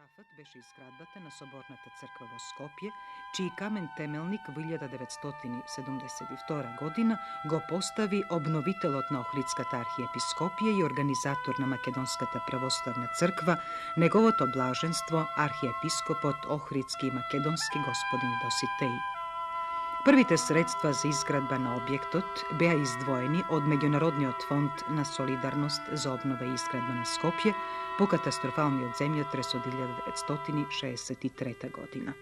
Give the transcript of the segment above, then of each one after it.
Шафът беше изградбата на Соборната црква во Скопје, чиј камен темелник во 1972 година го постави обновителот на Охридската архиепископија и организатор на Македонската православна црква, неговото блаженство архиепископот Охридски и македонски господин Доситеј. Првите средства за изградба на објектот беа издвоени од Меѓународниот фонд на солидарност за обнова и изградба на Скопје по катастрофалниот земјотрес од 1963 година.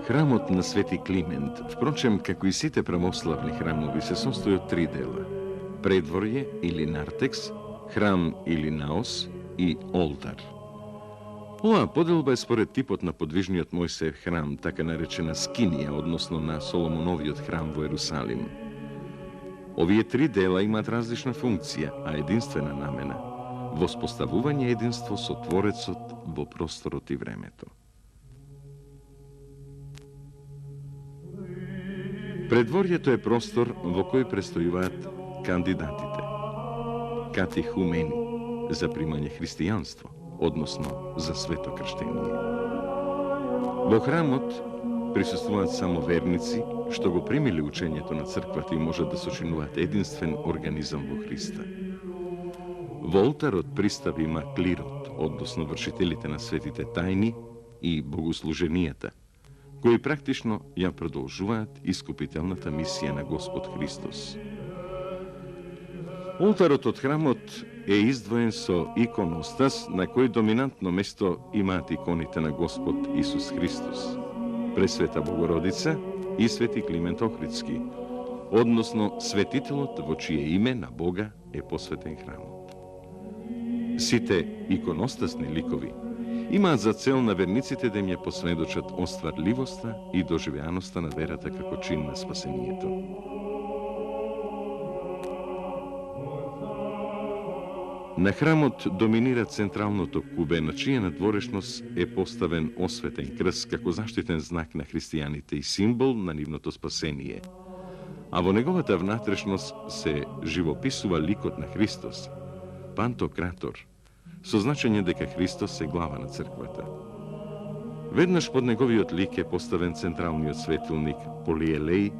Храмот на Свети Климент, впрочем, како и сите православни храмови, се состои од три дела: предворје или нартекс, храм или наос и олтар. Оваа поделба е според типот на подвижниот Мојсеев храм, така наречена скинија, односно на Соломоновиот храм во Ерусалим. Овие три дела имаат различна функција, а единствена намена – воспоставување единство со Творецот во просторот и времето. Предворјето е простор во кој престојуваат кандидатите, катехумени, за примање христијанство, односно за свето крштение. Во храмот присуствуваат само верници што го примиле учењето на црквата и можат да сочинуваат единствен организам во Христа. Во олтарот пристап има клирот, односно вршителите на светите тајни и богослуженијата, кои практично ја продолжуваат искупителната мисија на Господ Христос. Олтарот од храмот е издвоен со иконостас, на кој доминантно место имаат иконите на Господ Исус Христос, Пресвета Богородица и Свети Климент Охридски, односно светителот во чие име на Бога е посветен храмот. Сите иконостасни ликови имаат за цел на верниците да им ја посведочат остварливоста и доживеаноста на верата како чин на спасението. На храмот доминира централното кубе, на чија надворешност е поставен осветен крст како заштитен знак на христијаните и символ на нивното спасение. А во неговата внатрешност се живописува ликот на Христос, Пантократор, со значење дека Христос е глава на црквата. Веднаш под неговиот лик е поставен централниот светилник Полиелеј,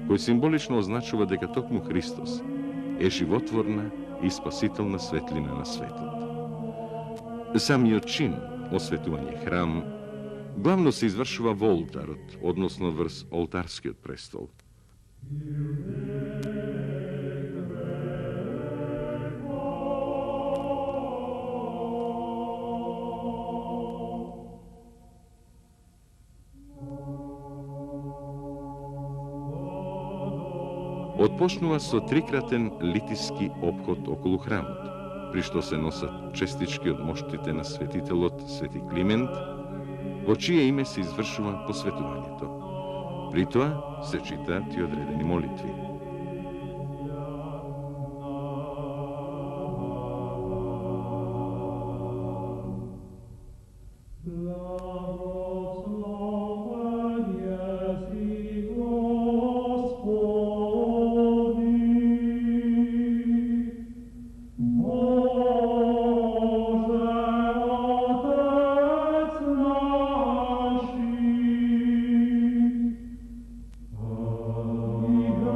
кој символично означува дека токму Христос е животворна и спасителна светлина на светот. Самиот чин, осветување храм, главно се извршува во олтарот, односно врз олтарскиот престол. Отпочнува со трикратен литиски опход околу храмот, при што се носат честички од моштите на светителот Свети Климент, во чие име се извршува посветувањето. При тоа се читаат и одредени молитви.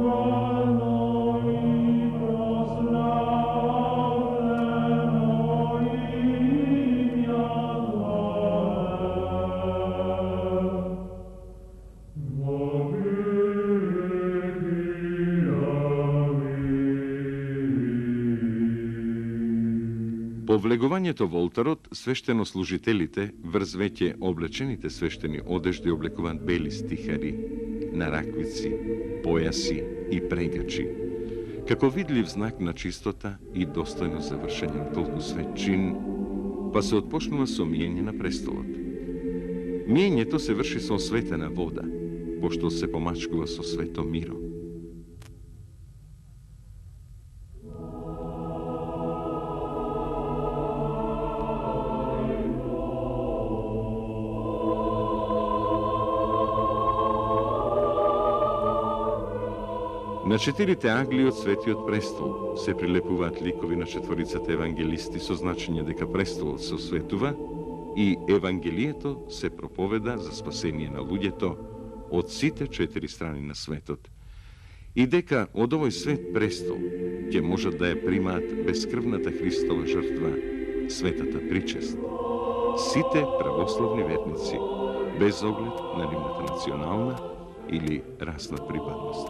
Oh влегувањето во олтарот, свештенослужителите врз веќе облечените свештени одежди облекуваат бели стихари, нараквици, појаси и прегачи, како видлив знак на чистота и достојно завршење на толку свет чин, па се отпочнува со миење на престолот. Миењето се врши со осветена вода, пошто се помачкува со свето миро. На четирите агли од Светиот престол се прилепуваат ликови на четворицата евангелисти со значење дека престолот се осветува и Евангелието се проповеда за спасение на луѓето од сите четири страни на светот и дека од овој свет престол ќе можат да ја примаат бескрвната Христова жртва, светата причест. Сите православни верници, без оглед на нивната национална или расна припадност.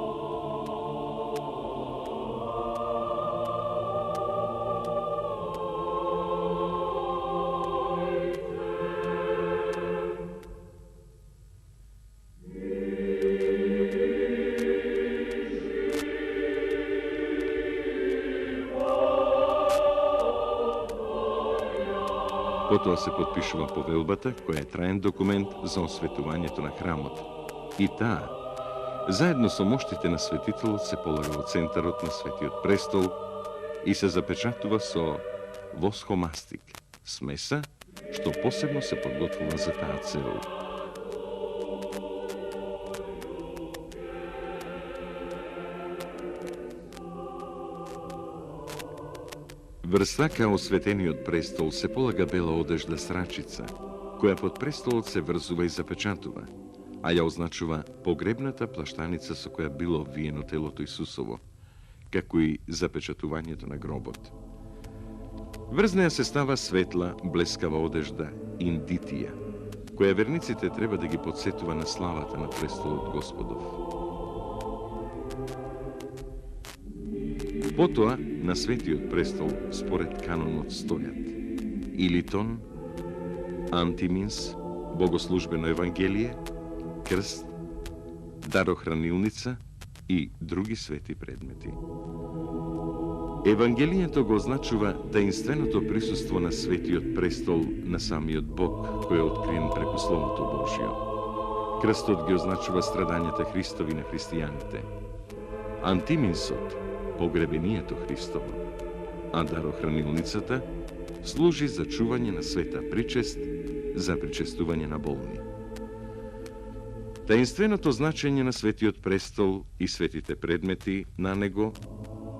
Потоа се подпишува повелбата, која е траен документ за осветувањето на храмот. И таа, заедно со моштите на светителот, се полага во центарот на Светиот престол и се запечатува со восхомастик, смеса, што посебно се подготвува за таа цел. Врз така осветениот престол се полага бела одежда с рачица, која под престолот се врзува и запечатува, а ја означува погребната плаштаница со која било обвиено телото Исусово, како и запечатувањето на гробот. Врз неја се става светла, блескава одежда, индитија, која верниците треба да ги подсетува на славата на престолот Господов. Потоа, на Светиот престол, според канонот стојат илитон, антиминс, богослужбено евангелие, крст, дарохранилница и други свети предмети. Евангелието го означува таинственото присуство на Светиот престол на самиот Бог, кој е откриен преку Словото Божјо. Крстот ги означува страдањата Христови на христијаните. Антиминсот, погребението Христово, а дарохранилницата служи за чување на света причест, за причестување на болни. Таинственото значење на Светиот престол и светите предмети на него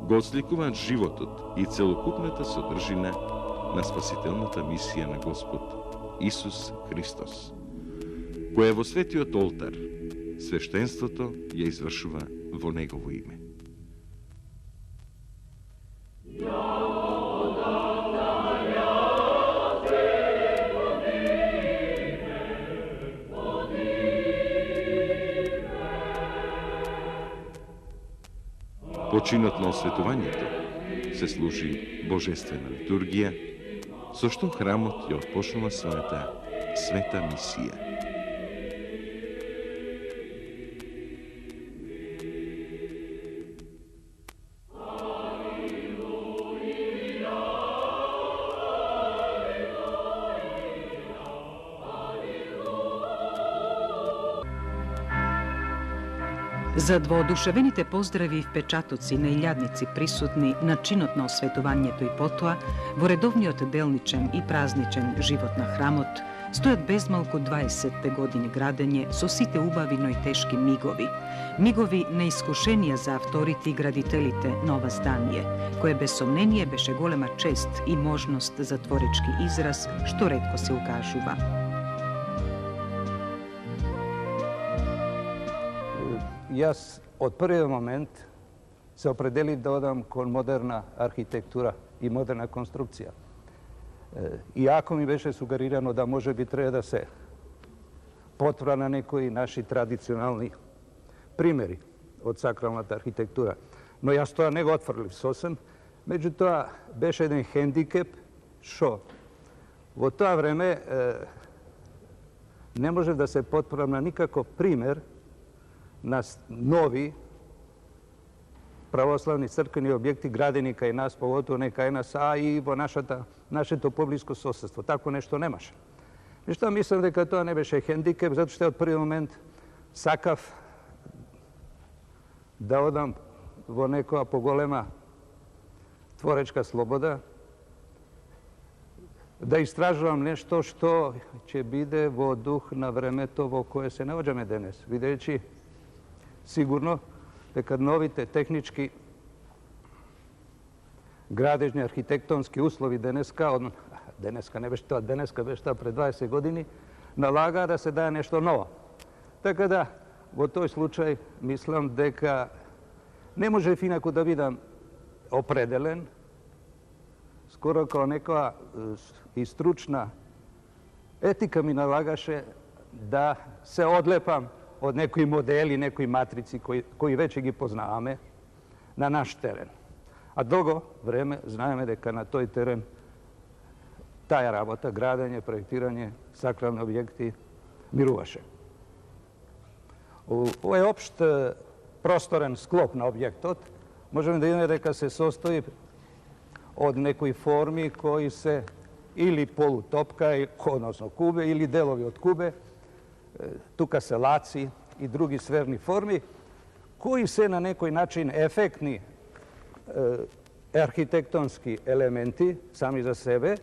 го отсликуваат животот и целокупната содржина на спасителната мисија на Господ Исус Христос, која во светиот олтар свештенството ја извршува во негово име. Починот на осветувањето се служи божествена литургија, со што храмот ја отпочнува својата света мисија. За воодушевените поздрави и впечатоци на илјадници присутни на чинот на осветувањето и потоа, во редовниот делничен и празничен живот на храмот, стојат безмалку 20 години градење со сите убави, но и тешки мигови. Мигови на искушенија за авторите и градителите на ова здание, кое без сомнение беше голема чест и можност за творечки израз, што ретко се укажува. Јас од првиот момент се определив да одам кон модерна архитектура и модерна конструкција. Иако ми беше сугерирано да може би треба да се потвра на некои наши традиционални примери од сакралната архитектура. Но јас тоа не го отфрлив сосем, меѓутоа беше еден хендикеп Šo v to vreme ne može da se potpravna nikako primer na novi pravoslavni crkveni objekti gradeni kaj nas, pogotovo ne kaj nas, a i naše to poblisko sosedstvo. Tako nešto nemaše. I što mislim da to ne beše hendikep, zato što je od prvi moment sakav da odam vo nekoja pogolema tvorečka sloboda, da istražujem nešto što će bide vo duh na vremetovo koje se navođame danas. Videći sigurno da kad novite tehnički gradežni arhitektonski uslovi deneska ne beš to, deneska beš ta pred 20 godini, nalaga da se daje nešto novo. Tako da, u toj slučaj mislim da ne može finako da vidam opredelen, skoro kao neka i stručna etika mi nalagaše da se odlepam od nekoj modeli, nekoj matrici koji već gi poznavame na naš teren. A dugo vreme znajeme da na toj teren taja rabota, gradanje, projektiranje, sakralni objekti miruvaše. Ovo je opšt prostoran sklop na objektot. Možemo da imamo da se sastoji od nekoj formi koji se ili polutopka, odnosno kube, ili delovi od kube, tuka se laci i drugi sverni formi, koji se na nekoj način efektni arhitektonski elementi sami za sebe,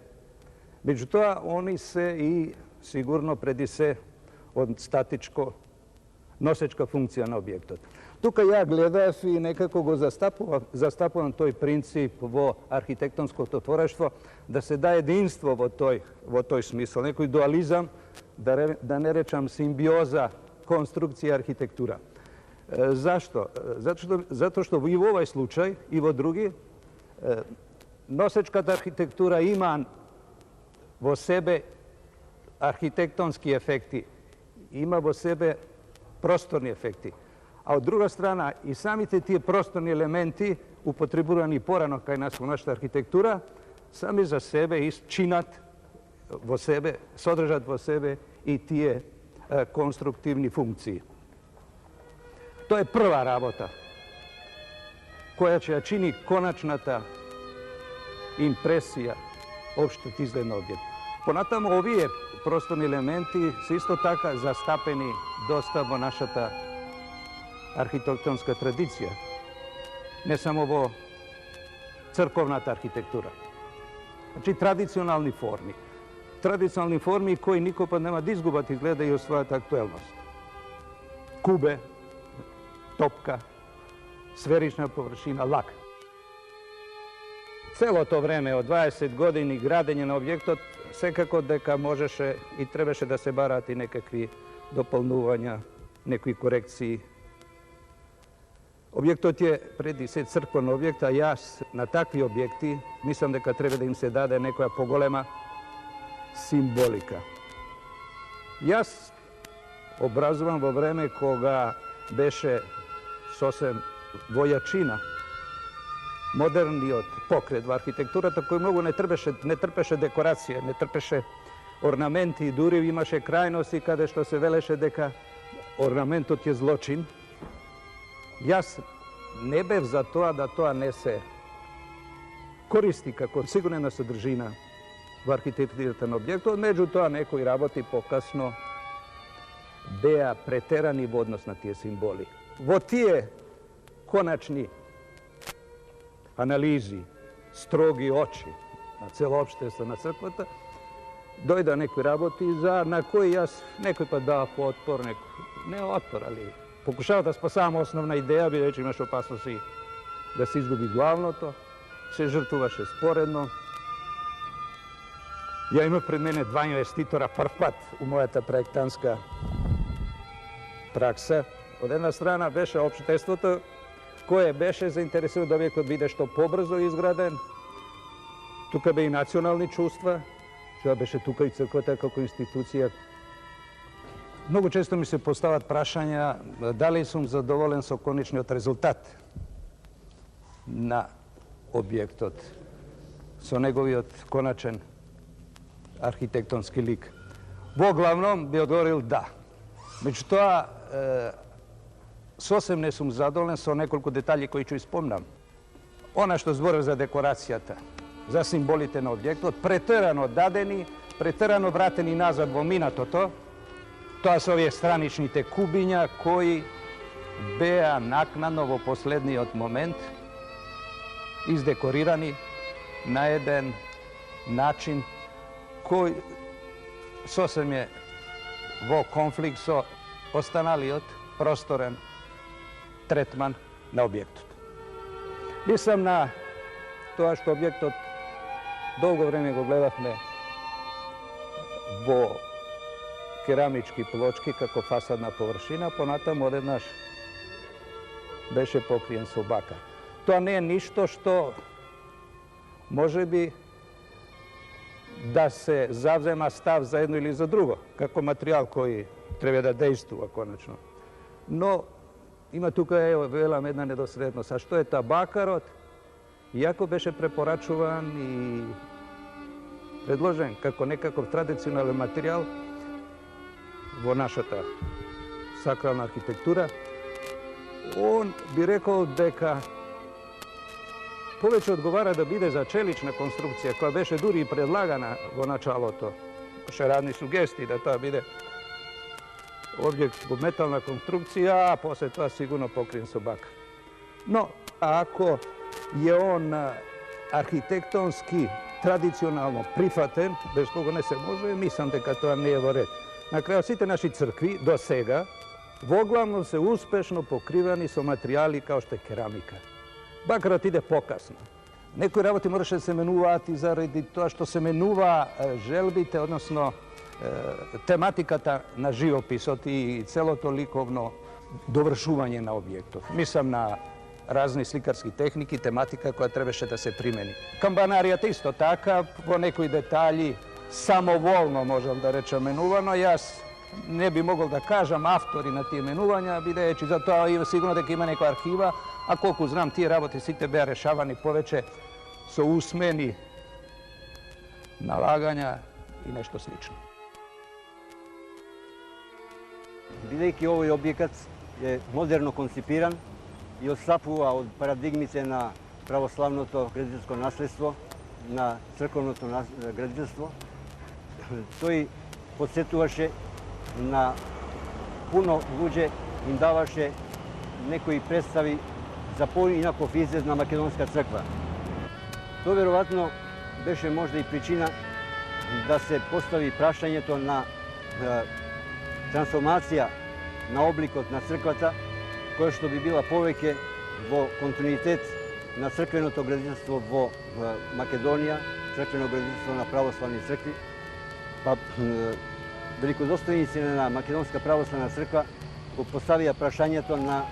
međutim oni se i sigurno predi se od statičko nosečka funkcija na objektot. Tukaj ja gledam i nekako go zastapujem toj princip vo arhitektonsko tvoreštvo, da se da jedinstvo vo toj smislu, nekoj dualizam, da ne rečam simbioza konstrukcija arhitektura. Zašto? Zato što i u ovaj slučaj i vo drugi nosečka arhitektura ima vo sebe arhitektonski efekti, ima vo sebe prostorni efekti. A od druga strana i sami ti prostorni elementi upotrebovani porano kaj nas u naša arhitektura, sami za sebe činat vo sebe, sodržat vo sebe i tije konstruktivni funkciji. To je prva rabota koja će čini konačna ta impresija opštet izgled na objekt. Ponatamo ovije prostorni elementi su isto tako zastapeni dosta vo naša ta arhitektonska tradicija. Ne samo vo crkovnata arhitektura. Znači tradicionalni formi. Tradicionalni formi koji niko pa nema da izgubati gledaju svojat aktuelnost. Kube, topka, sferična površina, lak. Celo to vreme od 20 godini gradenja na objektot svekako deka možeše i trebaše da se barati nekakvi dopolnuvanja, nekoj korekciji. Objektot je predi se crkven objekt, a ja na takvi objekti mislim da treba da im se dade nekoja pogolema simbolika. Ja obrazovan vo vreme koga beše sosem vojačina, moderni od pokret v arhitektura, tako mnogo ne trpeše dekoracije, ne trpeše ornamenti i duriv, imaše krajnosti kada što se veleše deka ornamentot je zločin. Ja ne bev za to da to ne se koristi kako sigurna sadržina v arhitekturatan objektu, među to nekoj raboti pokasno beja preterani odnos na tije simboli. Vo tije konačni analizi, strogi oči na celo opštestvo, na crkvota, dojda nekoj raboti na koji jaz nekoj pa da otpor, ne otpor, ali pokušava da spasavam osnovna ideja, bi reći imaš opasnosti da se izgubi glavno to, se žrtvovaše sporedno. Ja imam pred mene dva investitora prvat u moja ta projektanska praksa. Od jedna strana beše opštestvo koje beše zainteresovano da objekat bide što pobrzo izgraden. Tukaj be i nacionalni čustva, što beše tukaj i crkvota kako institucija. Mnogo često mi se postavljat prašanja da li sam zadovoljen sa konični od rezultat na objektot. so negovijot konačen arhitektonski lik. V glavnom bi odgovoril da. Međutim, sosem ne sum zadovoljen so nekoliko detalji koji ću ispomnam. Ona što zbore za dekoracijata, za simbolite na objektu, preterano dadeni, preterano vrateni nazad vominato to su ovje straničnite kubinja koji beja naknadno vo poslednji od moment izdekorirani na jedan način koji sosem je vo konflikt so ostanali od prostoren tretman na objektu. Nisam na to što objekt od dolgo vreme go gledahme vo keramički pločki kako fasadna površina, ponatam od naš beše pokrijen so bakar. To ne je ništo što može bi da se zavzema stav za jedno ili za drugo, kako materijal koji treba da dejstvuva konačno. No, ima tukaj velam jedna nedoslednost. A što je ta bakarot? Iako beše preporačuvan i predložen kako nekakav tradicionalni materijal, vo naša ta sakralna arhitektura, on bi rekao deka poveće odgovara da bide za čelična konstrukcija koja beše duri predlagana vo načalo to. Še radni sugestiji da to bide objekt metalna konstrukcija, a posle toga sigurno pokrijen so bakar. No, ako je on arhitektonski, tradicionalno prihvaten, bez koga ne se može, mislim da to nije vo red. Na kraju, svite naši crkvi do sega, uglavnom se uspešno pokrivani su materijali kao što je keramika. Bakarat ide pokasno. Nekoj raboti moraš da se menuvati zaradi to što se menuva želbite, odnosno tematikata na živopisot i celo to likovno dovršuvanje na objektu. Mislim na razni slikarski tehniki, tematika koja trebaše da se primeni. Kambanarijat isto takav, po nekoj detalji, samovolno možem da rečem menuvano. Ja ne bi mogao da kažem avtori na tije menuvanja, videći za to sigurno da ima neka arhiva, a koliko znam tije rabote svi tebe rešavani poveće su usmeni nalaganja i nešto slično. Бидејќи овој објекат е модерно конципиран и отстапува од парадигмите на православното градителско наследство, на црковното градителство, тој подсетуваше на пуно луѓе, им даваше некои представи за поинаков изглед на македонска црква. Тоа веројатно беше можда и причина да се постави прашањето на трансформација на обликот на црквата, која што би била повеќе во континуитет на црквеното градителство во Македонија, црквено градителство на православни цркви. Па великодостојници на Македонска православна црква го поставија прашањето на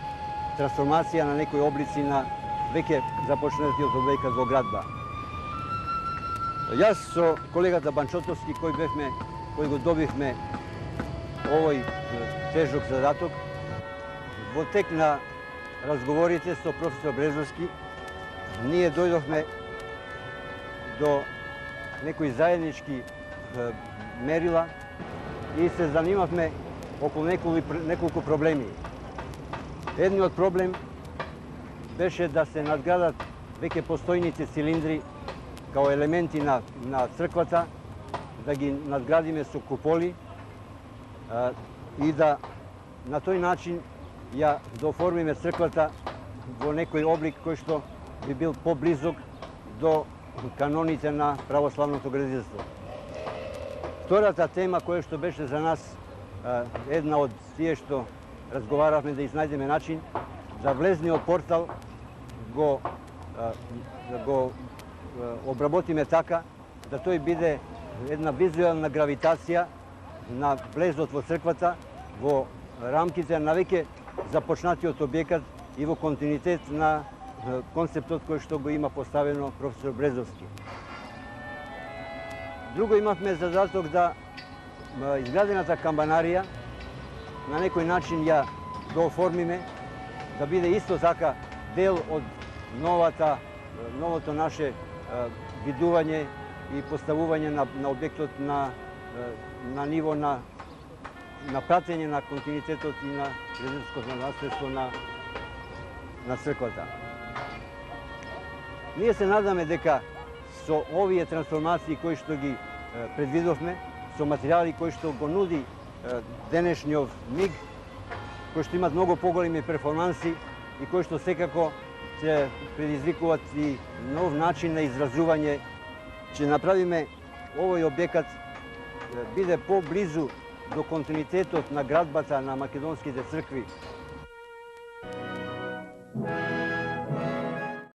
трансформација на некои облици на веќе започнатиот објекат во градба. Јас со колегата Банчотовски, кој го добивме овој тежок задаток, во тек на разговорите со професор Брезовски, ние дојдовме до некои заеднички мерила и се занимавме околу неколку проблеми. Едниот проблем беше да се надградат веќе постојните цилиндри као елементи на црквата, да ги надградиме со куполи и да на тој начин ја дооформиме црквата во некој облик кој што би бил поблизок до каноните на православното градителство. Втората тема која што беше за нас една од тие што разговаравме да изнајдеме начин да влезниот портал го обработиме така да тој биде една визуелна гравитација на влезот во црквата во рамките на веќе започнатиот објекат и во континуитет на концептот кој што го има поставено професор Брезовски. Друго имавме задаток да изградената камбанарија на некој начин ја дооформиме, да биде исто така дел од новото наше видување и поставување на објектот на ниво на пратење на континуитетот и на религиозното наследство на црквата. Ние се надаме дека со овие трансформации кои што ги предвидовме, со материјали кои што го нуди денешниот МИГ, кои што имат многу поголеми перформанси и кои што секако ќе предизвикуваат и нов начин на изразување, ќе направиме овој објекат биде поблизу до континуитетот на градбата на македонските цркви